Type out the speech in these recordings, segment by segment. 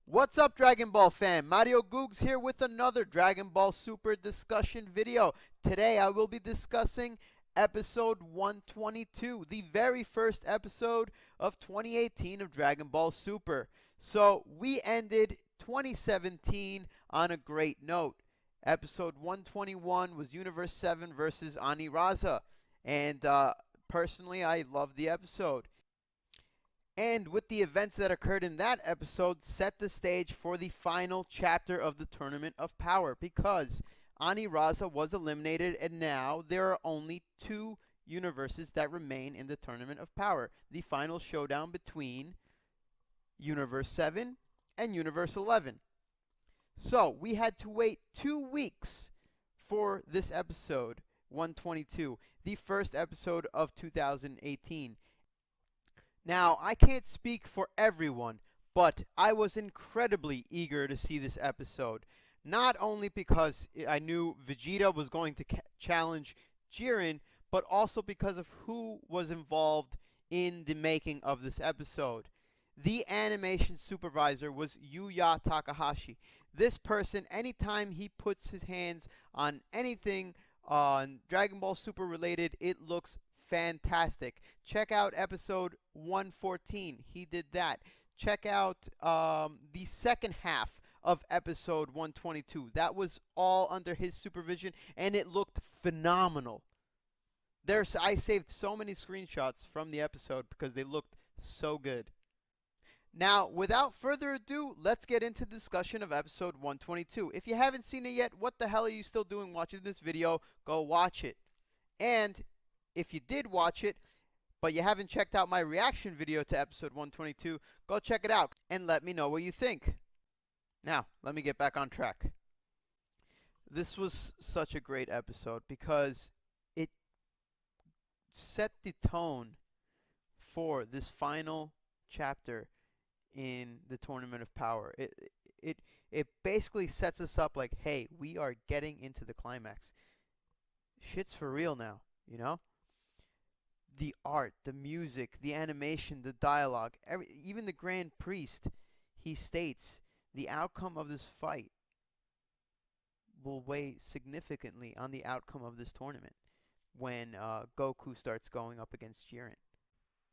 What's up, Dragon Ball fam? Mario Googs here with another Dragon Ball Super discussion video. Today I will be discussing episode 122, the very first episode of 2018 of Dragon Ball Super. So we ended 2017 on a great note. Episode 121 was Universe 7 versus Aniraza, and personally I loved the episode. And with the events that occurred in that episode, set the stage for the final chapter of the Tournament of Power, because Aniraza was eliminated and now there are only two universes that remain in the Tournament of Power. The final showdown between Universe 7 and Universe 11. So we had to wait 2 weeks for this episode 122, the first episode of 2018. Now, I can't speak for everyone, but I was incredibly eager to see this episode. Not only because I knew Vegeta was going to challenge Jiren, but also because of who was involved in the making of this episode. The animation supervisor was Yuya Takahashi. This person, anytime he puts his hands on anything on Dragon Ball Super related, it looks fantastic. Check out episode 114. He did that. Check out the second half of episode 122. That was all under his supervision, and it looked phenomenal. I saved so many screenshots from the episode because they looked so good. Now, without further ado, let's get into the discussion of episode 122. If you haven't seen it yet, what the hell are you still doing watching this video? Go watch it. And if you did watch it, but you haven't checked out my reaction video to episode 122, go check it out and let me know what you think. Now, let me get back on track. This was such a great episode because it set the tone for this final chapter in the Tournament of Power. It basically sets us up like, hey, we are getting into the climax. Shit's for real now, you know? The art, the music, the animation, the dialogue, even the Grand Priest, he states the outcome of this fight will weigh significantly on the outcome of this tournament when Goku starts going up against Jiren.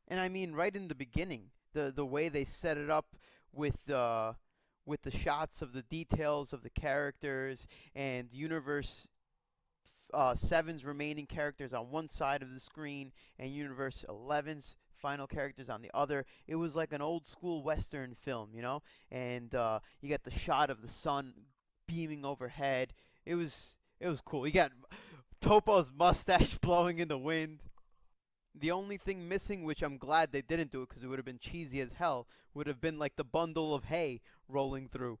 And I mean, right in the beginning, the way they set it up with the shots of the details of the characters and Universe 7's remaining characters on one side of the screen and Universe 11's final characters on the other. It was like an old school Western film, you know? And you get the shot of the sun beaming overhead. It was cool. You got Toppo's mustache blowing in the wind. The only thing missing, which I'm glad they didn't do it because it would have been cheesy as hell, would have been like the bundle of hay rolling through.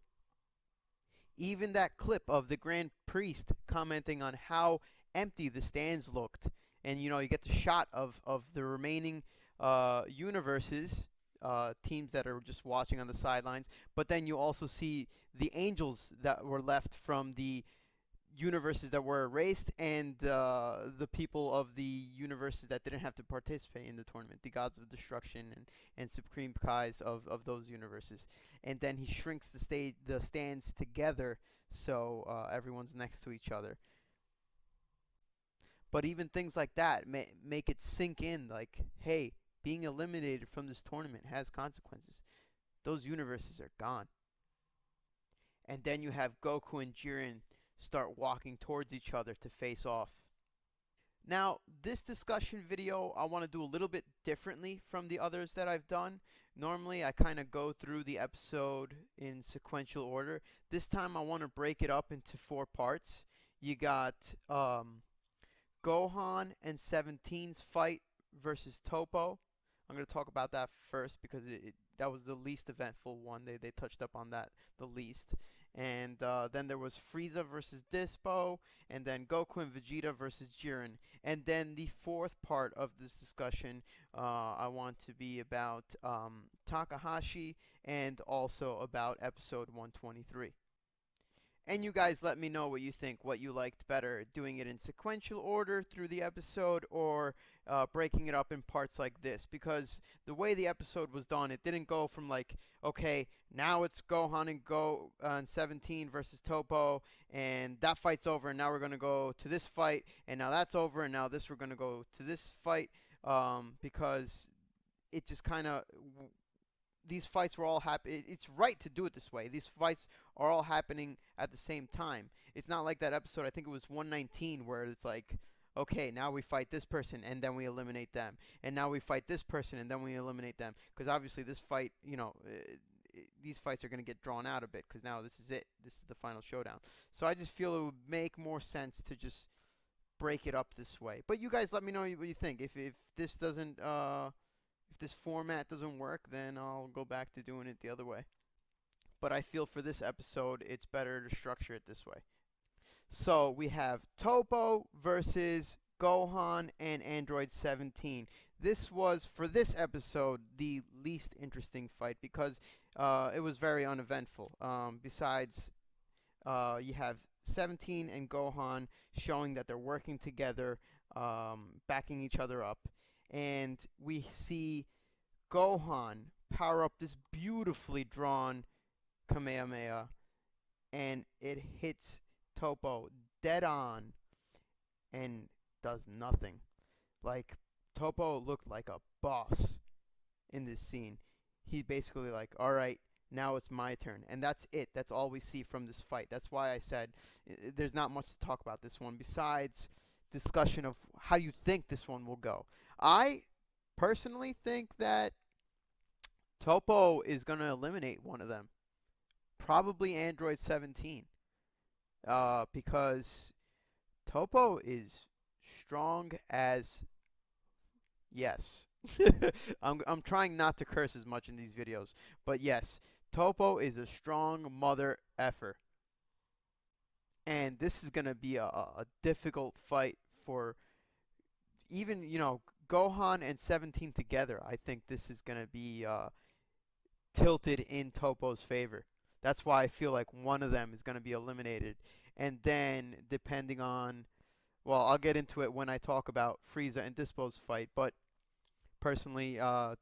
Even that clip of the Grand Priest commenting on how empty the stands looked. And, you know, you get the shot of the remaining universes, teams that are just watching on the sidelines. But then you also see the angels that were left from the universes that were erased and the people of the universes that didn't have to participate in the tournament, the gods of destruction and supreme kais of those universes. And then he shrinks the stands together so everyone's next to each other. But even things like that make it sink in, like, hey, being eliminated from this tournament has consequences. Those universes are gone. And then you have Goku and Jiren start walking towards each other to face off. Now, this discussion video I want to do a little bit differently from the others that I've done. Normally I kind of go through the episode in sequential order. This time I want to break it up into 4 parts. You got Gohan and 17's fight versus Toppo. I'm going to talk about that first because that was the least eventful one. They touched up on that the least. And then there was Frieza versus Dyspo, and then Goku and Vegeta versus Jiren. And then the 4th part of this discussion, I want to be about Takahashi and also about episode 123. And you guys let me know what you think, what you liked better, doing it in sequential order through the episode or breaking it up in parts like this. Because the way the episode was done, it didn't go from like, okay, now it's Gohan and Go and 17 versus Toppo, and that fight's over, and now we're gonna go to this fight, and now that's over, and now this we're gonna go to this fight, because it just kind of these fights were all happen. It's right to do it this way. These fights are all happening at the same time. It's not like that episode. I think it was 119 where it's like, okay, now we fight this person and then we eliminate them, and now we fight this person and then we eliminate them. Because obviously this fight, these fights are going to get drawn out a bit because now this is it. This is the final showdown. So I just feel it would make more sense to just break it up this way. But you guys let me know what you think. If this doesn't if this format doesn't work, then I'll go back to doing it the other way. But I feel for this episode, it's better to structure it this way. So we have Toppo versus Gohan and Android 17. This was, for this episode, the least interesting fight because it was very uneventful. Besides, you have 17 and Gohan showing that they're working together, backing each other up. And we see Gohan power up this beautifully drawn Kamehameha, and it hits Toppo dead on and does nothing. Like, Toppo looked like a boss in this scene. He's basically like, alright, now it's my turn. And that's it. That's all we see from this fight. That's why I said there's not much to talk about this one besides discussion of how you think this one will go. I personally think that Toppo is going to eliminate one of them. Probably Android 17. Because Toppo is strong as... Yes. I'm trying not to curse as much in these videos. But yes, Toppo is a strong mother effer. And this is going to be a difficult fight for even, Gohan and 17 together. I think this is going to be tilted in Toppo's favor. That's why I feel like one of them is going to be eliminated. And then, depending on... Well, I'll get into it when I talk about Frieza and Dyspo's fight. But personally, to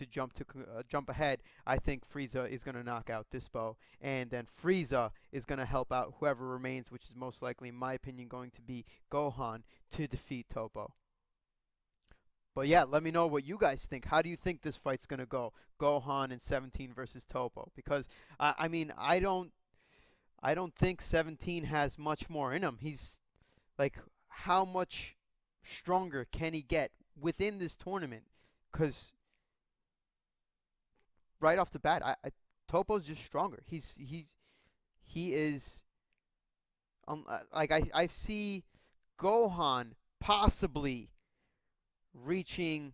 jump ahead, I think Frieza is going to knock out Dyspo. And then Frieza is going to help out whoever remains, which is most likely, in my opinion, going to be Gohan to defeat Toppo. But yeah, let me know what you guys think. How do you think this fight's gonna go? Gohan and 17 versus Toppo. Because I mean, I don't think 17 has much more in him. He's like, how much stronger can he get within this tournament? Because right off the bat, Toppo's just stronger. He is like I see Gohan possibly reaching,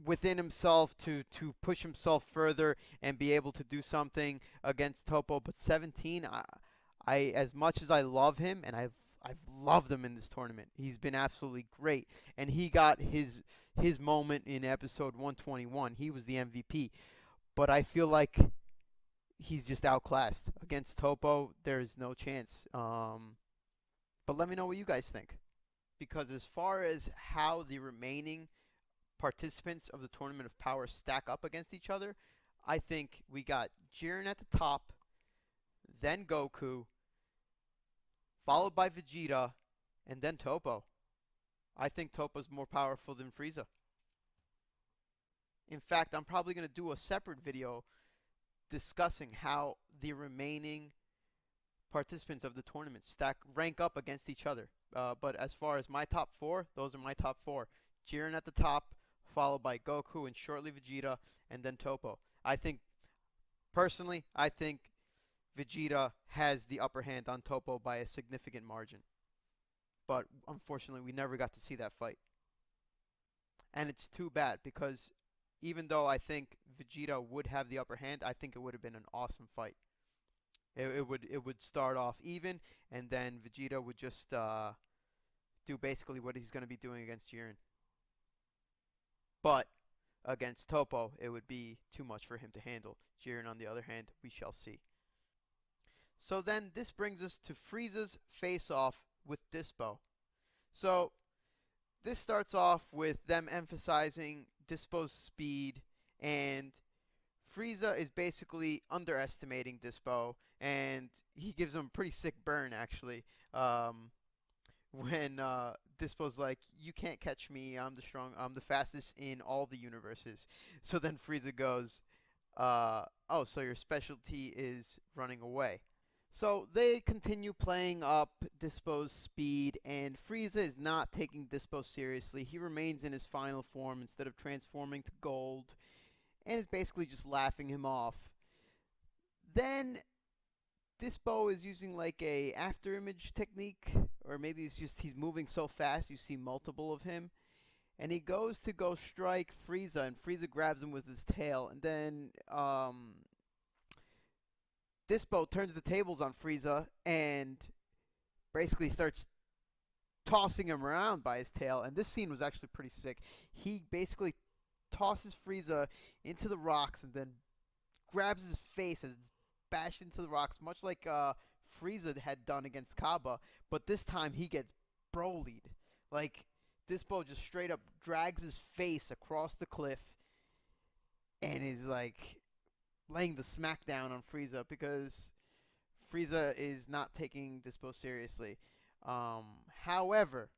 within himself to push himself further and be able to do something against Toppo. But 17, I as much as I love him, and I've loved him in this tournament. He's been absolutely great, and he got his moment in episode 121. He was the MVP. But I feel like he's just outclassed against Toppo. There is no chance. But let me know what you guys think. Because as far as how the remaining participants of the Tournament of Power stack up against each other, I think we got Jiren at the top, then Goku, followed by Vegeta, and then Toppo. I think Toppo's more powerful than Frieza. In fact, I'm probably going to do a separate video discussing how the remaining participants of the tournament rank up against each other. But as far as my top four, those are my top four. Jiren at the top, followed by Goku and shortly Vegeta, and then Toppo. Personally, I think Vegeta has the upper hand on Toppo by a significant margin. But unfortunately, we never got to see that fight. And it's too bad because even though I think Vegeta would have the upper hand, I think it would have been an awesome fight. It would start off even, and then Vegeta would just do basically what he's going to be doing against Jiren. But against Toppo, it would be too much for him to handle. Jiren, on the other hand, we shall see. So then this brings us to Frieza's face-off with Dyspo. So this starts off with them emphasizing Dyspo's speed, and Frieza is basically underestimating Dyspo, and he gives him a pretty sick burn actually. Um, when Dispo's like, "You can't catch me. I'm the fastest in all the universes." So then Frieza goes, "Oh, so your specialty is running away." So they continue playing up Dispo's speed, and Frieza is not taking Dispo seriously. He remains in his final form instead of transforming to gold, and is basically just laughing him off. Then Dispo is using like a after image technique, or maybe it's just he's moving so fast you see multiple of him, and he goes to go strike Frieza, and Frieza grabs him with his tail, and then Dispo turns the tables on Frieza and basically starts tossing him around by his tail, and this scene was actually pretty sick. He basically tosses Frieza into the rocks and then grabs his face and bashed into the rocks, much like Frieza had done against Kaba, but this time he gets brolyed. Like, Dispo just straight up drags his face across the cliff and is like laying the smackdown on Frieza because Frieza is not taking Dispo seriously. However,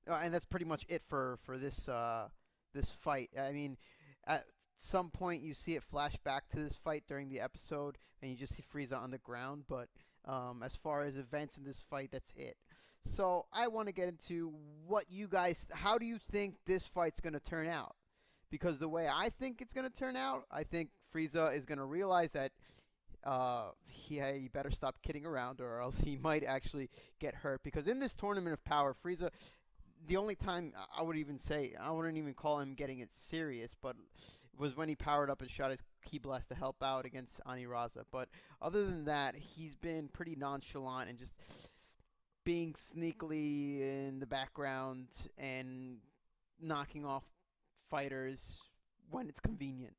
and that's pretty much it for this fight. I mean, at some point you see it flash back to this fight during the episode, and you just see Frieza on the ground. But as far as events in this fight, that's it. So I want to get into how do you think this fight's going to turn out? Because the way I think it's going to turn out, I think Frieza is going to realize that he better stop kidding around, or else he might actually get hurt. Because in this tournament of power, Frieza, the only time I wouldn't even call him getting it serious, but was when he powered up and shot his Ki Blast to help out against Aniraza. But other than that, he's been pretty nonchalant and just being sneakily in the background and knocking off fighters when it's convenient.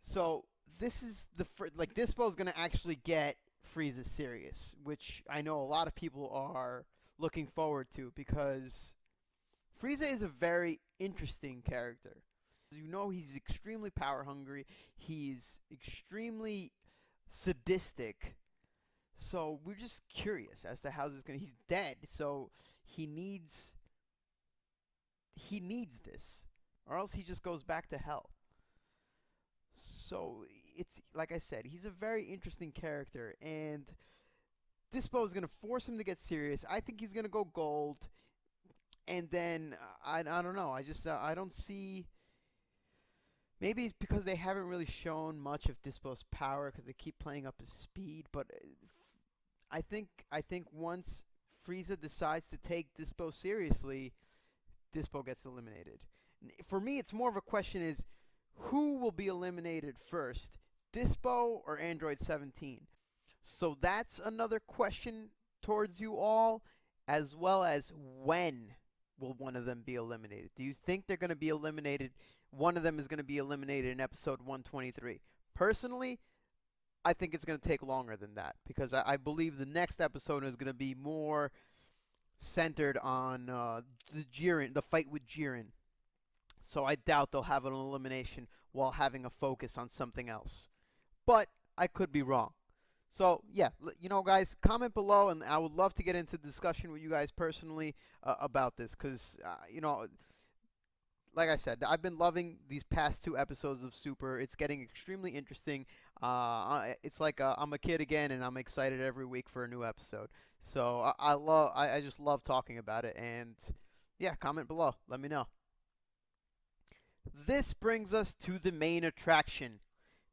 So this is Dispo's gonna actually get Frieza serious, which I know a lot of people are looking forward to because Frieza is a very interesting character. You know, he's extremely power hungry. He's extremely sadistic. So we're just curious as to how this is gonna. He's dead, so he needs this, or else he just goes back to hell. So it's like I said, he's a very interesting character, and Dispo is gonna force him to get serious. I think he's gonna go gold, and then I don't know. I don't see. Maybe it's because they haven't really shown much of Dispo's power because they keep playing up his speed. But I think once Frieza decides to take Dispo seriously, Dispo gets eliminated. For me, it's more of a question is who will be eliminated first, Dispo or Android 17? So that's another question towards you all, as well as when will one of them be eliminated? Do you think they're going to be eliminated? One of them is going to be eliminated in episode 123. Personally, I think it's going to take longer than that because I believe the next episode is going to be more centered on the fight with Jiren. So I doubt they'll have an elimination while having a focus on something else. But I could be wrong. So, yeah, guys, comment below, and I would love to get into discussion with you guys personally about this because, like I said, I've been loving these past 2 episodes of Super. It's getting extremely interesting. It's like I'm a kid again, and I'm excited every week for a new episode. So I just love talking about it, and yeah, comment below. Let me know. This brings us to the main attraction,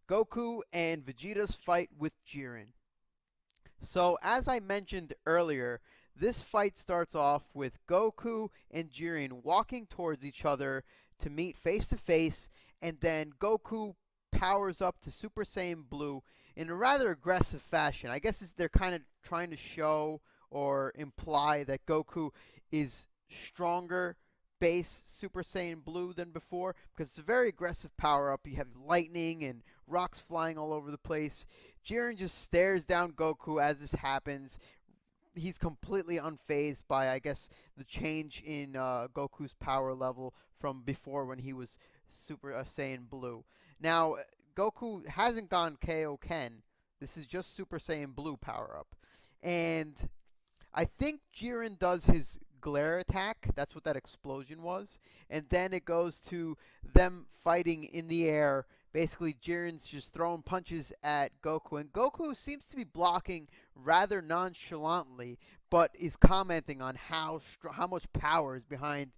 Goku and Vegeta's fight with Jiren. So, as I mentioned earlier, this fight starts off with Goku and Jiren walking towards each other to meet face to face, and then Goku powers up to Super Saiyan Blue in a rather aggressive fashion. I guess they're kind of trying to show or imply that Goku is stronger base Super Saiyan Blue than before because it's a very aggressive power up. You have lightning and rocks flying all over the place. Jiren just stares down Goku as this happens. He's completely unfazed by, I guess, the change in Goku's power level from before when he was Super Saiyan Blue. Now, Goku hasn't gone Kaioken. This is just Super Saiyan Blue power up. And I think Jiren does his glare attack. That's what that explosion was. And then it goes to them fighting in the air. Basically, Jiren's just throwing punches at Goku. And Goku seems to be blocking rather nonchalantly, but is commenting on how much power is behind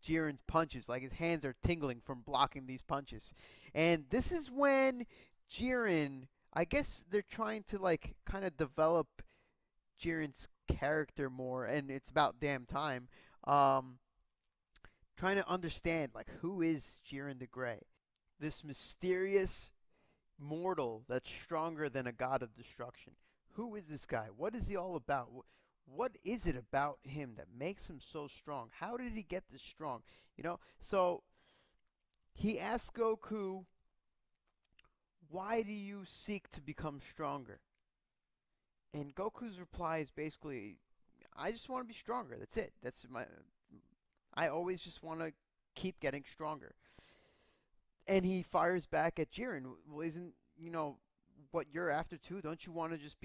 Jiren's punches. Like his hands are tingling from blocking these punches. And this is when Jiren, I guess they're trying to like kind of develop Jiren's character more, and it's about damn time. Trying to understand like who is Jiren the Grey, this mysterious mortal that's stronger than a god of destruction. Who is this guy? What is he all about? What is it about him that makes him so strong? How did he get this strong? You know, so he asks Goku, "Why do you seek to become stronger?" And Goku's reply is basically, "I just want to be stronger. That's it. I always just want to keep getting stronger." And he fires back at Jiren. "Well, isn't, what you're after too? Don't you want to just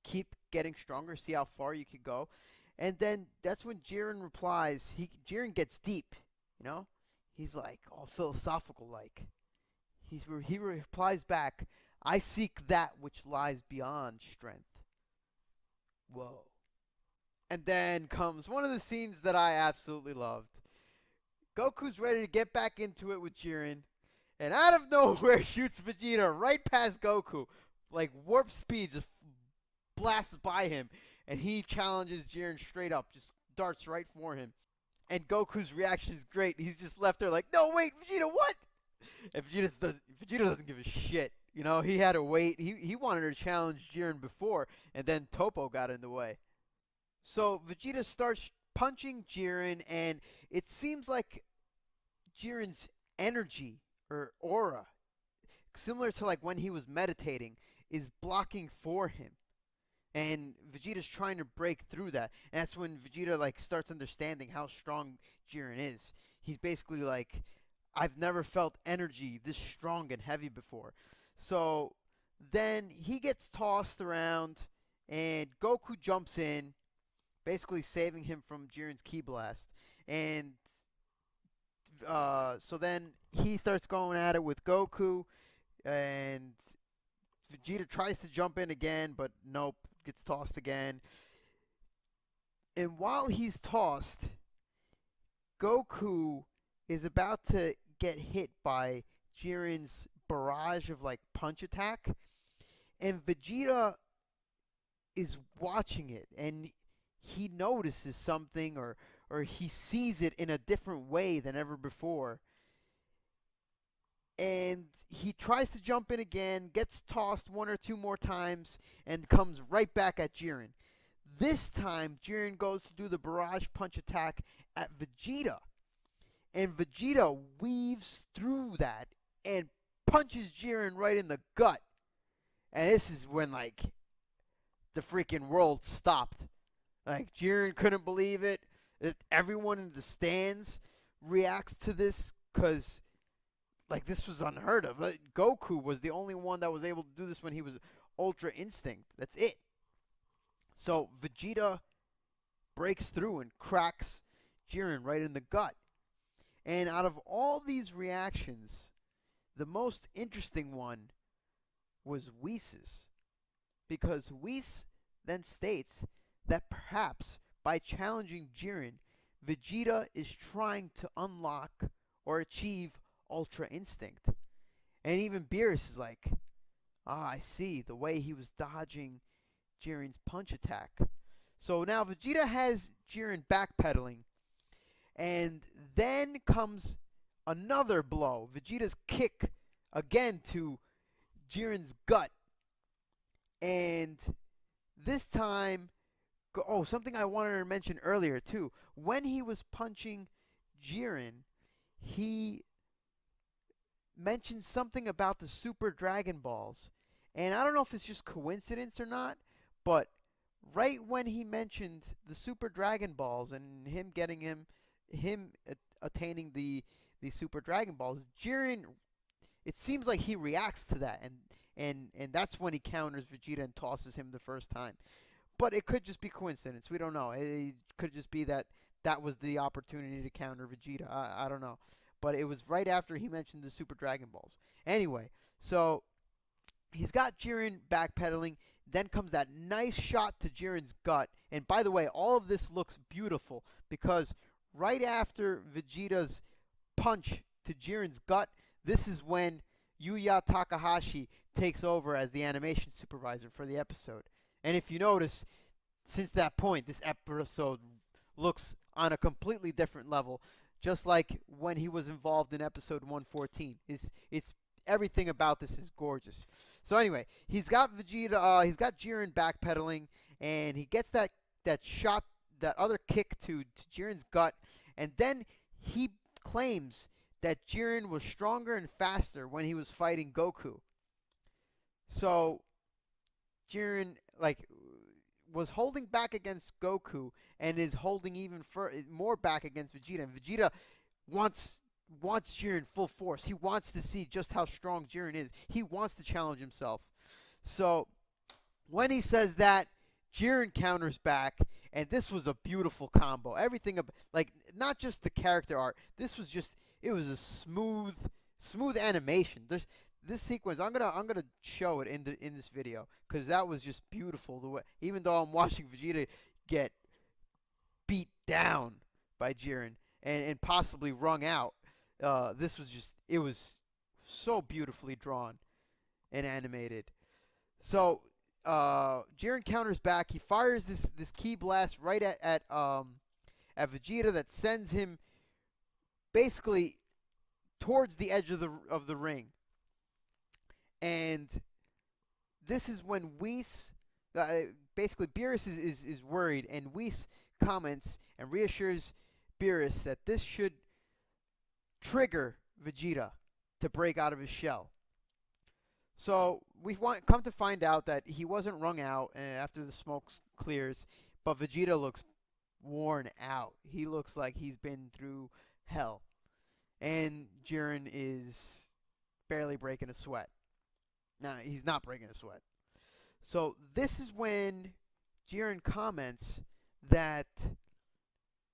keep getting stronger, see how far you could go?" And then that's when Jiren replies. Jiren gets deep, He's like all philosophical like. He replies back, "I seek that which lies beyond strength." Whoa. And then comes one of the scenes that I absolutely loved. Goku's ready to get back into it with Jiren, and out of nowhere shoots Vegeta right past Goku. Like warp speed just blasts by him, and he challenges Jiren straight up, just darts right for him. And Goku's reaction is great. He's just left there like, "No, wait, Vegeta, what?" And Vegeta doesn't give a shit. He had to wait. He wanted to challenge Jiren before, and then Toppo got in the way. So Vegeta starts punching Jiren, and it seems like Jiren's energy or aura, similar to like when he was meditating, is blocking for him. And Vegeta's trying to break through that. And that's when Vegeta like starts understanding how strong Jiren is. He's basically like, "I've never felt energy this strong and heavy before." So then he gets tossed around, and Goku jumps in, basically saving him from Jiren's ki blast. And so then he starts going at it with Goku, and Vegeta tries to jump in again, but nope, gets tossed again. And while he's tossed, Goku is about to get hit by Jiren's barrage of like punch attack, and Vegeta is watching it, and he notices something, or he sees it in a different way than ever before. And he tries to jump in again, gets tossed one or two more times, and comes right back at Jiren. This time, Jiren goes to do the barrage punch attack at Vegeta. And Vegeta weaves through that and punches Jiren right in the gut. And this is when, like, the freaking world stopped. Like, Jiren couldn't believe it. Everyone in the stands reacts to this because, like, this was unheard of. Goku was the only one that was able to do this when he was Ultra Instinct. That's it. So Vegeta breaks through and cracks Jiren right in the gut. And out of all these reactions, the most interesting one was Whis'. Because Whis then states that perhaps by challenging Jiren, Vegeta is trying to unlock or achieve Ultra Instinct. And even Beerus is like, I see the way he was dodging Jiren's punch attack. So now Vegeta has Jiren backpedaling, and then comes another blow. Vegeta's kick again to Jiren's gut. And this time, something I wanted to mention earlier too. When he was punching Jiren, he mentions something about the Super Dragon Balls. And I don't know if it's just coincidence or not, but right when he mentioned the Super Dragon Balls and him getting him attaining the Super Dragon Balls, Jiren, it seems like he reacts to that, and that's when he counters Vegeta and tosses him the first time. But it could just be coincidence. We don't know. It could just be that that was the opportunity to counter Vegeta. I don't know. But it was right after he mentioned the Super Dragon Balls. Anyway, so he's got Jiren backpedaling. Then comes that nice shot to Jiren's gut. And by the way, all of this looks beautiful because right after Vegeta's punch to Jiren's gut, this is when Yuya Takahashi takes over as the animation supervisor for the episode. And if you notice, since that point, this episode looks on a completely different level, just like when he was involved in episode 114. It's everything about this is gorgeous. So anyway, he's got Vegeta, he's got Jiren backpedaling, and he gets that shot, that other kick to Jiren's gut, and then he claims that Jiren was stronger and faster when he was fighting Goku. So Jiren was holding back against Goku and is holding even more back against Vegeta. And Vegeta wants Jiren full force. He wants to see just how strong Jiren is. He wants to challenge himself. So when he says that, Jiren counters back, and this was a beautiful combo. Everything not just the character art. This was just, it was a smooth animation. This sequence, I'm gonna show it in this video because that was just beautiful. The way, even though I'm watching Vegeta get beat down by Jiren and possibly wrung out, this was just, it was so beautifully drawn and animated. So Jiren counters back. He fires this ki blast right at Vegeta that sends him basically towards the edge of the ring. And this is when Whis, basically Beerus is worried, and Whis comments and reassures Beerus that this should trigger Vegeta to break out of his shell. So we've come to find out that he wasn't wrung out after the smoke clears, but Vegeta looks worn out. He looks like he's been through hell. And Jiren is barely breaking a sweat. No, he's not breaking a sweat. So this is when Jiren comments that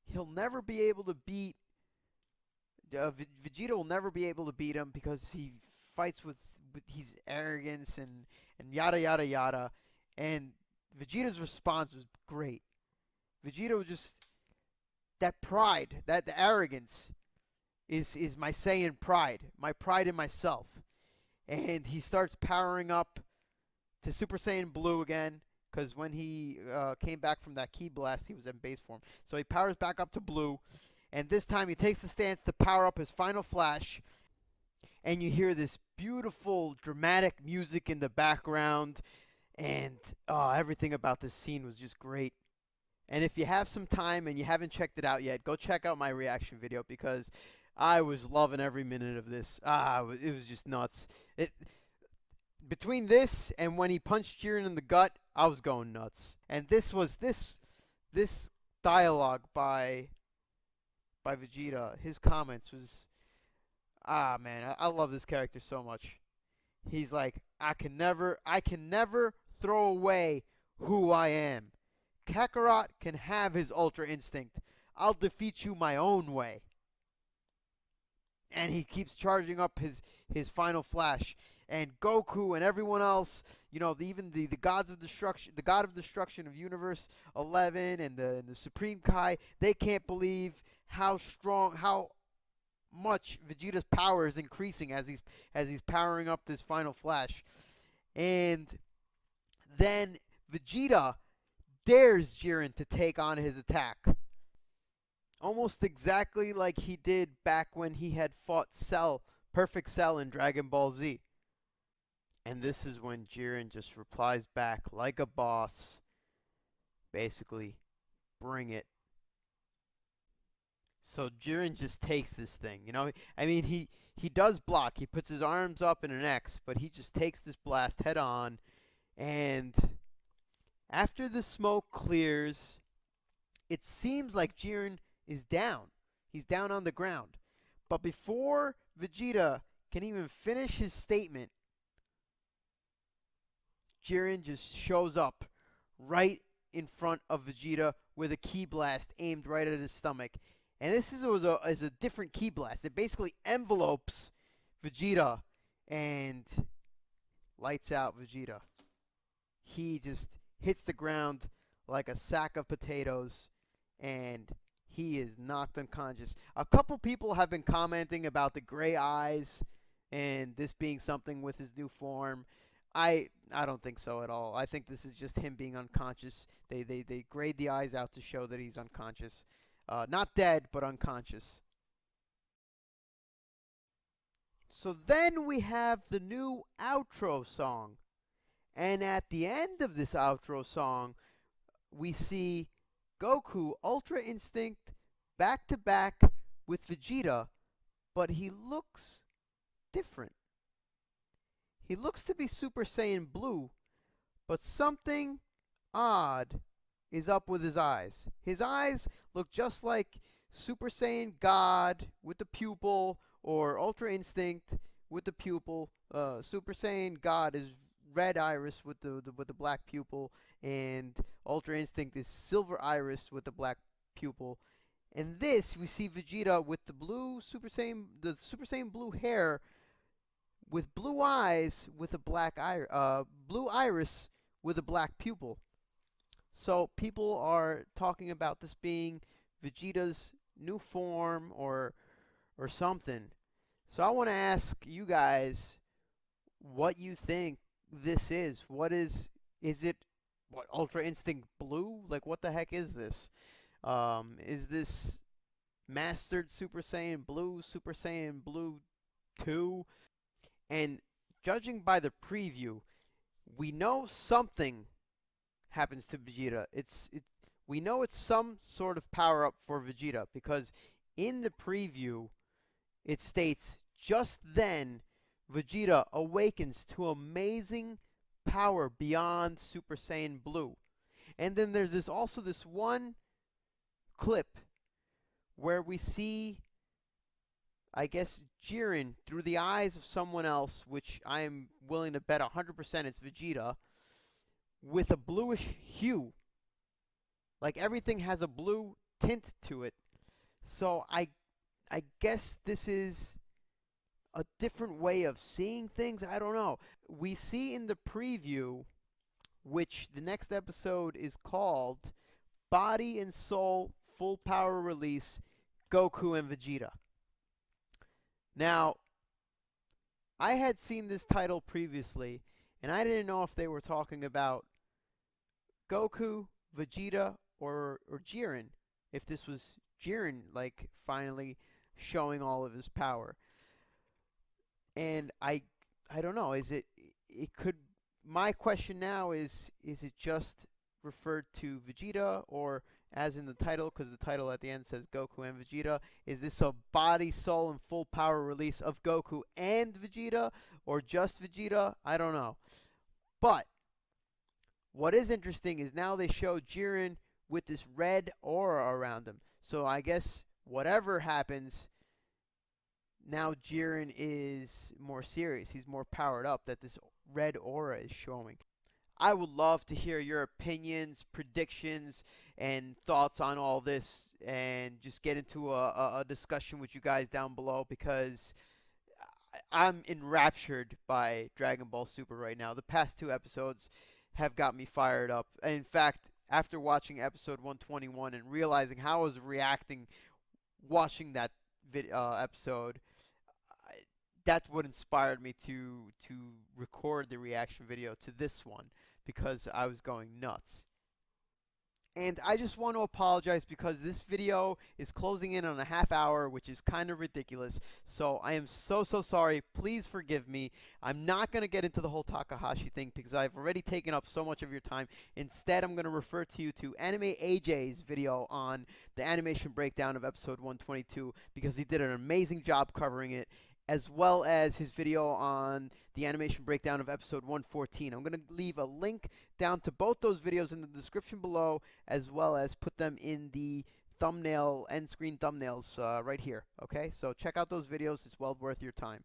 he'll never be able to beat Vegeta will never be able to beat him because he fights with his arrogance and yada yada yada. And Vegeta's response was great. Vegeta was just, that pride, that the arrogance is my Saiyan pride, my pride in myself. And he starts powering up to Super Saiyan Blue again, because when he came back from that ki blast, he was in base form. So he powers back up to Blue, and this time he takes the stance to power up his final flash, and you hear this beautiful, dramatic music in the background, and everything about this scene was just great. And if you have some time and you haven't checked it out yet, go check out my reaction video, because I was loving every minute of this. It was just nuts. Between this and when he punched Jiren in the gut, I was going nuts. And this dialogue by Vegeta, his comments was, man, I love this character so much. He's like, I can never throw away who I am. Kakarot can have his Ultra Instinct. I'll defeat you my own way. And he keeps charging up his final flash. And Goku and everyone else, even the gods of destruction, the god of destruction of Universe 11 and the Supreme Kai, they can't believe how much Vegeta's power is increasing as he's powering up this final flash. And then Vegeta dares Jiren to take on his attack. Almost exactly like he did back when he had fought Perfect Cell in Dragon Ball Z. And this is when Jiren just replies back like a boss. Basically, bring it. So Jiren just takes this thing, you know. I mean, he does block. He puts his arms up in an X, but he just takes this blast head on. And after the smoke clears, it seems like Jiren is down. He's down on the ground. But before Vegeta can even finish his statement, Jiren just shows up right in front of Vegeta with a ki blast aimed right at his stomach. And this is a different ki blast. It basically envelopes Vegeta and lights out Vegeta. He just hits the ground like a sack of potatoes, and he is knocked unconscious. A couple people have been commenting about the gray eyes and this being something with his new form. I don't think so at all. I think this is just him being unconscious. They grayed the eyes out to show that he's unconscious. Not dead, but unconscious. So then we have the new outro song. And at the end of this outro song, we see Goku Ultra Instinct back to back with Vegeta, but he looks different. He looks to be Super Saiyan Blue, but something odd is up with his eyes. His eyes look just like Super Saiyan God with the pupil, or Ultra Instinct with the pupil. Super Saiyan God is red iris with the black pupil, and Ultra Instinct is silver iris with the black pupil. In this, we see Vegeta with the Super Saiyan blue hair, with blue eyes with a blue iris with a black pupil. So people are talking about this being Vegeta's new form or something. So I want to ask you guys what you think this is. What is it? What, Ultra Instinct Blue? Like, what the heck is this? Is this Mastered Super Saiyan Blue, Super Saiyan Blue 2? And judging by the preview, we know something happens to Vegeta. We know it's some sort of power up for Vegeta, because in the preview it states, just then Vegeta awakens to amazing power beyond Super Saiyan Blue. And then there's also this one clip where we see, I guess, Jiren through the eyes of someone else, which I am willing to bet 100% it's Vegeta, with a bluish hue. Like, everything has a blue tint to it. So I guess this is a different way of seeing things. I don't know. We see in the preview, which the next episode is called Body and Soul Full Power Release, Goku and Vegeta. Now, I had seen this title previously, and I didn't know if they were talking about Goku, Vegeta, or Jiren. If this was Jiren, like, finally showing all of his power. And I don't know. It could. My question now is it just referred to Vegeta, or as in the title, because the title at the end says Goku and Vegeta, is this a body, soul, and full power release of Goku and Vegeta, or just Vegeta? I don't know. But what is interesting is now they show Jiren with this red aura around him. So I guess whatever happens, now Jiren is more serious. He's more powered up, that this red aura is showing. I would love to hear your opinions, predictions, and thoughts on all this, and just get into a discussion with you guys down below, because I'm enraptured by Dragon Ball Super right now. The past two episodes have got me fired up. In fact, after watching episode 121 and realizing how I was reacting watching that episode, that's what inspired me to record the reaction video to this one, because I was going nuts. And I just want to apologize because this video is closing in on a half hour, which is kind of ridiculous. So I am so sorry. Please forgive me. I'm not going to get into the whole Takahashi thing because I've already taken up so much of your time. Instead, I'm going to refer to you to Anime AJ's video on the animation breakdown of episode 122 because he did an amazing job covering it, as well as his video on the animation breakdown of episode 114. I'm going to leave a link down to both those videos in the description below, as well as put them in the thumbnail, end screen thumbnails right here. Okay, so check out those videos. It's well worth your time.